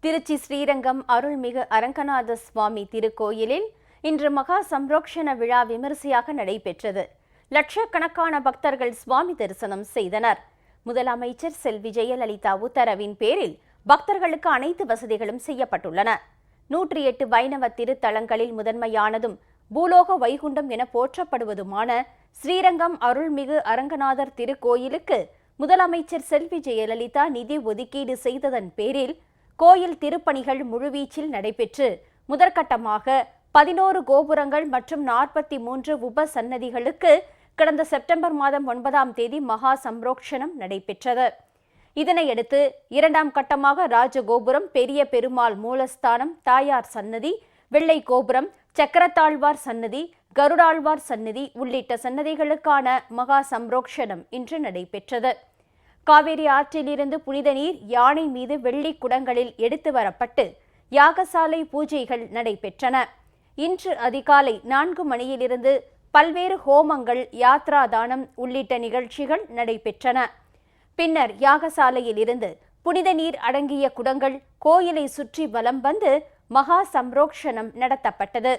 திருச்சி ஸ்ரீரங்கம் அருள்மிகு அரங்கநாத சுவாமி திருக்கோயிலில் இன்று மகா சம்ரோக்ஷண விழா விமரிசையாக நடைபெற்றது. லட்சக்கணக்கான பக்தர்கள் சுவாமி தரிசனம் செய்தனர். முதலமைச்சர் செல்வி ஜெயலலிதா உத்தரவின் பேரில் பக்தர்களுக்கு அனைத்து வசதிகளும் செய்யப்பட்டுள்ளன. 108 வைணவ திருத்தலங்களில் முதன்மையானதும் பூலோக வைகுண்டம் என போற்றப்படுவதுமான ஸ்ரீரங்கம் அருள்மிகு அரங்கநாதர் திருக்கோயிலுக்கு முதலமைச்சர் செல்வி ஜெயலலிதா நிதி ஒதுக்கீடு செய்ததன் பேரில் கோயில் திருப்பணிகள் முழுவீச்சில் நடைபெற்று முதற்கட்டமாக 11 கோபுரங்கள் மற்றும் 43 உப சன்னதிகளுக்கு கடந்த செப்டம்பர் மாதம் 9ஆம் தேதி மகா சம்ரோக்ஷணம் நடைபெற்றது. இதனையடுத்து 2ஆம் கட்டமாக ராஜகோபுரம், பெரிய பெருமாள் மூலஸ்தானம், தாயார் சன்னதி, வெள்ளை கோபுரம், சக்கரத்தாழ்வார் சன்னதி, கருடாழ்வார் சன்னதி உள்ளிட்ட சன்னதிகளுக்கான மகா சம்ரோக்ஷணம் இன்று நடைபெற்றது. காவிரி ஆற்றிலிருந்து புனித நீர் யானை மீது வெள்ளி குடங்களில் எடுத்து வரப்பட்டு யாகசாலை பூஜைகள் நடைபெற்றன. இன்று அதிகாலை 4 மணியிலிருந்து பல்வேறு ஹோமங்கள், யாத்ரா தானம் உள்ளிட்ட நிகழ்ச்சிகள் நடைபெற்றன. பின்னர் யாகசாலையில் இருந்து புனித நீர் அடங்கிய குடங்கள் கோயிலை சுற்றி வலம் வந்து மகா சம்ரோக்ஷணம் நடத்தப்பட்டது.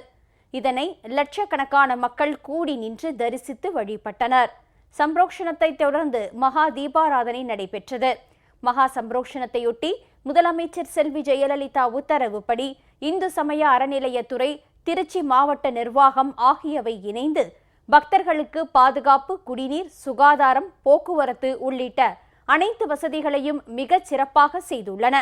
இதனை லட்சக்கணக்கான மக்கள் கூடி நின்று தரிசித்து வழிபட்டனர். சம்ரோக்ஷணத்தை தொடர்ந்து மகா தீபாராதனை நடைபெற்றது. மகா சம்ரோக்ஷணத்தையொட்டி முதலமைச்சர் செல்வி ஜெயலலிதா உத்தரவுப்படி இந்து சமய அறநிலையத்துறை, திருச்சி மாவட்ட நிர்வாகம் ஆகியவை இணைந்து பக்தர்களுக்கு பாதுகாப்பு, குடிநீர், சுகாதாரம், போக்குவரத்து உள்ளிட்ட அனைத்து வசதிகளையும் மிகச் சிறப்பாக செய்துள்ளன.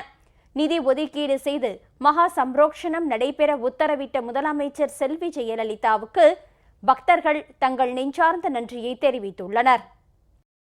நிதி ஒதுக்கீடு செய்து மகா சம்ரோக்ஷணம் நடைபெற உத்தரவிட்ட முதலமைச்சர் செல்வி ஜெயலலிதாவுக்கு பக்தர்கள் தங்கள் நெஞ்சார்ந்த நன்றியை தெரிவித்துள்ளனர்.